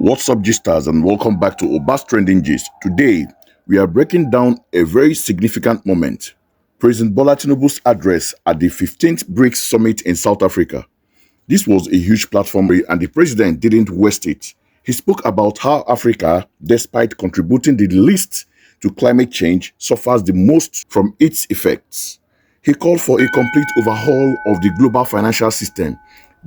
What's up, Gisters, and welcome back to Obas Trending Gist. Today, we are breaking down a very significant moment. President Bola Tinubu's address at the 15th BRICS Summit in South Africa. This was a huge platform and the president didn't waste it. He spoke about how Africa, despite contributing the least to climate change, suffers the most from its effects. He called for a complete overhaul of the global financial system,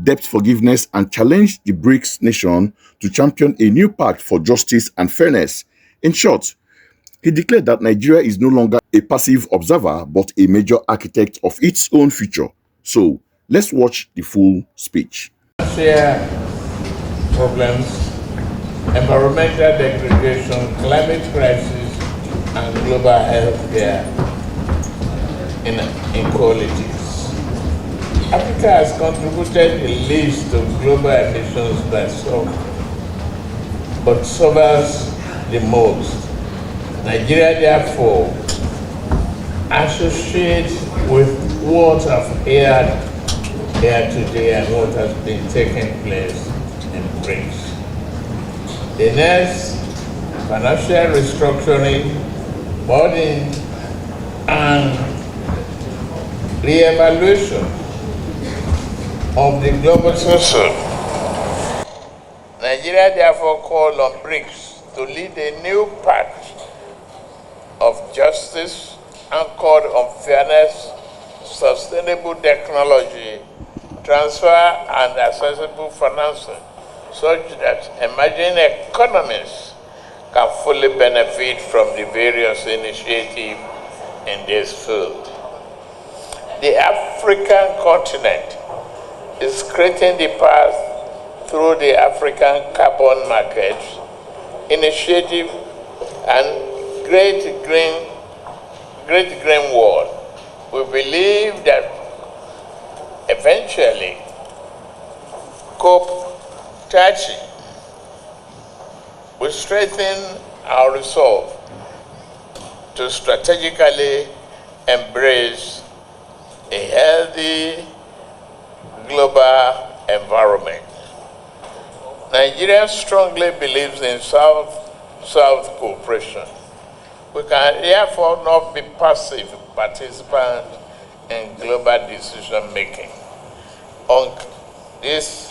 debt forgiveness, and challenged the BRICS nation to champion a new pact for justice and fairness. In short, he declared that Nigeria is no longer a passive observer, but a major architect of its own future. So, let's watch the full speech. Share problems, environmental degradation, climate crisis, and global healthcare inequalities. Africa has contributed the least to global emissions but suffers the most. Nigeria, therefore, associates with what I've heard here today and what has been taking place in BRICS. The next financial restructuring, burden, and re-evaluation of the global system. Nigeria therefore called on BRICS to lead a new pact of justice anchored on fairness, sustainable technology, transfer and accessible financing, such that emerging economies can fully benefit from the various initiatives in this field. The African continent is creating the path through the African Carbon Market Initiative and Great Green Wall. We believe that eventually COP30 will strengthen our resolve to strategically embrace a healthy global environment. Nigeria strongly believes in South-South cooperation. We can therefore not be passive participants in global decision making. On this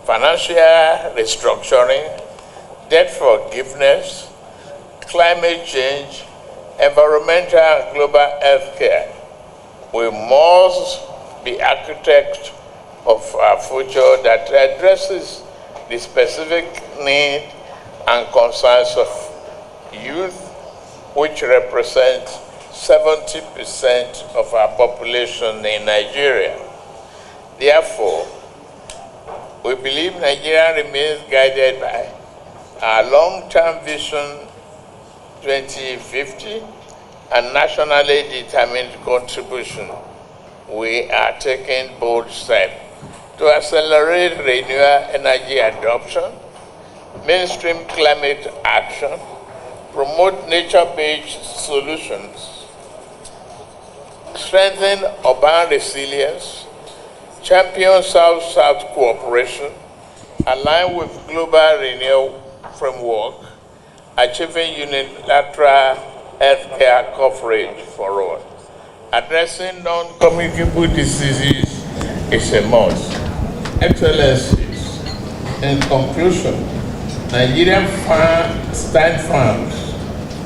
financial restructuring, debt forgiveness, climate change, environmental and global healthcare, we must be architects of our future that addresses the specific needs and concerns of youth, which represent 70% of our population in Nigeria. Therefore, we believe Nigeria remains guided by our long-term vision 2050 and nationally determined contribution. We are taking bold steps to accelerate renewable energy adoption, mainstream climate action, promote nature-based solutions, strengthen urban resilience, champion South-South cooperation, align with global renewal framework, achieving unilateral healthcare coverage for all. Addressing non-communicable diseases is a must. Excellencies, in conclusion, Nigeria stand firm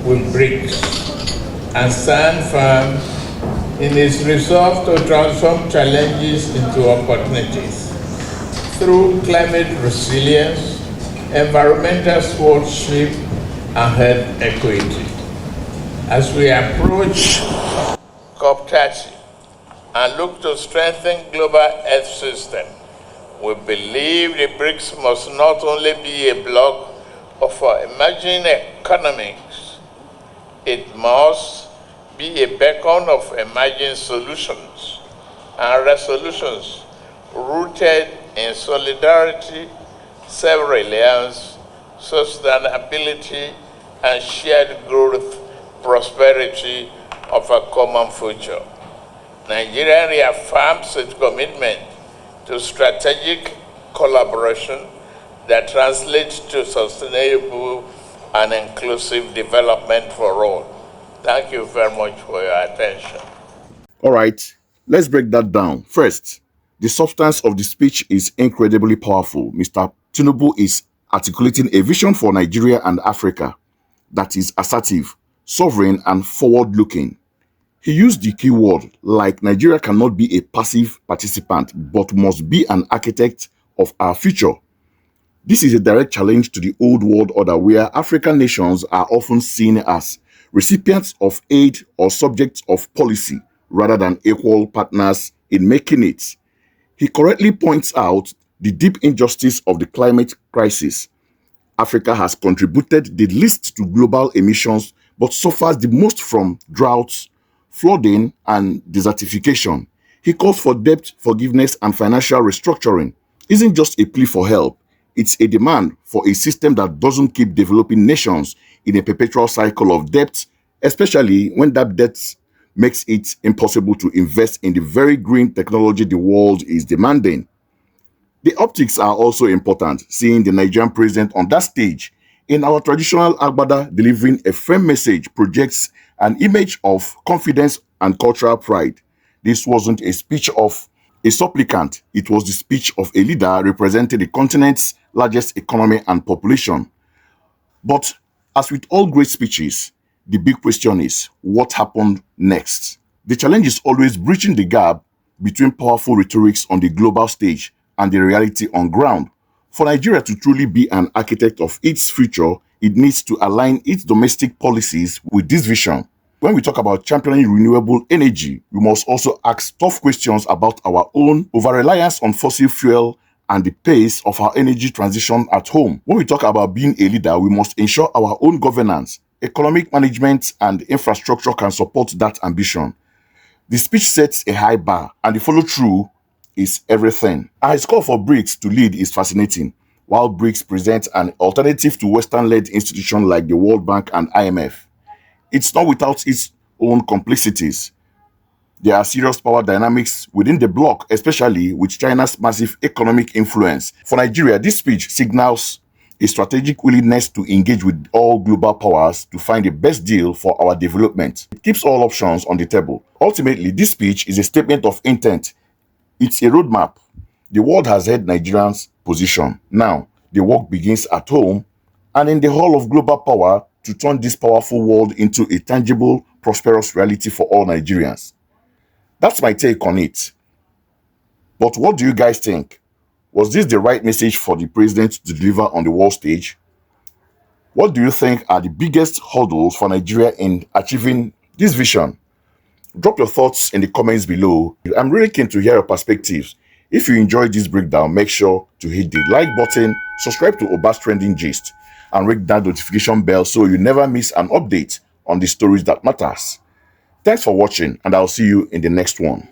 with BRICS and stand firm in its resolve to transform challenges into opportunities through climate resilience, environmental stewardship, and health equity. As we approach COP30 and look to strengthen global health system, we believe the BRICS must not only be a bloc of emerging economies, it must be a beacon of emerging solutions and resolutions rooted in solidarity, self-reliance, sustainability, and shared growth, prosperity of a common future. Nigeria reaffirms its commitment to strategic collaboration that translates to sustainable and inclusive development for all. Thank you very much for your attention. All right, let's break that down. First, the substance of the speech is incredibly powerful. Mr. Tinubu is articulating a vision for Nigeria and Africa that is assertive, sovereign, and forward looking. He used the keyword like Nigeria cannot be a passive participant but must be an architect of our future. This is a direct challenge to the old world order where African nations are often seen as recipients of aid or subjects of policy rather than equal partners in making it. He correctly points out the deep injustice of the climate crisis. Africa has contributed the least to global emissions but suffers the most from droughts, flooding, and desertification. He calls for debt forgiveness and financial restructuring. Isn't just a plea for help, it's a demand for a system that doesn't keep developing nations in a perpetual cycle of debt, especially when that debt makes it impossible to invest in the very green technology the world is demanding. The optics are also important, seeing the Nigerian president on that stage in our traditional Agbada delivering a firm message projects an image of confidence and cultural pride. This wasn't a speech of a supplicant, it was the speech of a leader representing the continent's largest economy and population. But as with all great speeches, the big question is what happened next? The challenge is always bridging the gap between powerful rhetorics on the global stage and the reality on ground. For Nigeria to truly be an architect of its future, it needs to align its domestic policies with this vision. When we talk about championing renewable energy, we must also ask tough questions about our own over-reliance on fossil fuel and the pace of our energy transition at home. When we talk about being a leader, we must ensure our own governance, economic management, and infrastructure can support that ambition. The speech sets a high bar, and the follow-through is everything. His call for BRICS to lead is fascinating. While BRICS presents an alternative to Western-led institutions like the World Bank and IMF, it's not without its own complexities. There are serious power dynamics within the bloc, especially with China's massive economic influence. For Nigeria, this speech signals a strategic willingness to engage with all global powers to find the best deal for our development. It keeps all options on the table. Ultimately, this speech is a statement of intent. It's a roadmap. The world has heard Nigerians' position. Now, the work begins at home and in the hall of global power to turn this powerful world into a tangible, prosperous reality for all Nigerians. That's my take on it. But what do you guys think? Was this the right message for the president to deliver on the world stage? What do you think are the biggest hurdles for Nigeria in achieving this vision? Drop your thoughts in the comments below. I'm really keen to hear your perspectives. If you enjoyed this breakdown, make sure to hit the like button, subscribe to Obas Trending Gist, and ring that notification bell so you never miss an update on the stories that matters. Thanks for watching, and I'll see you in the next one.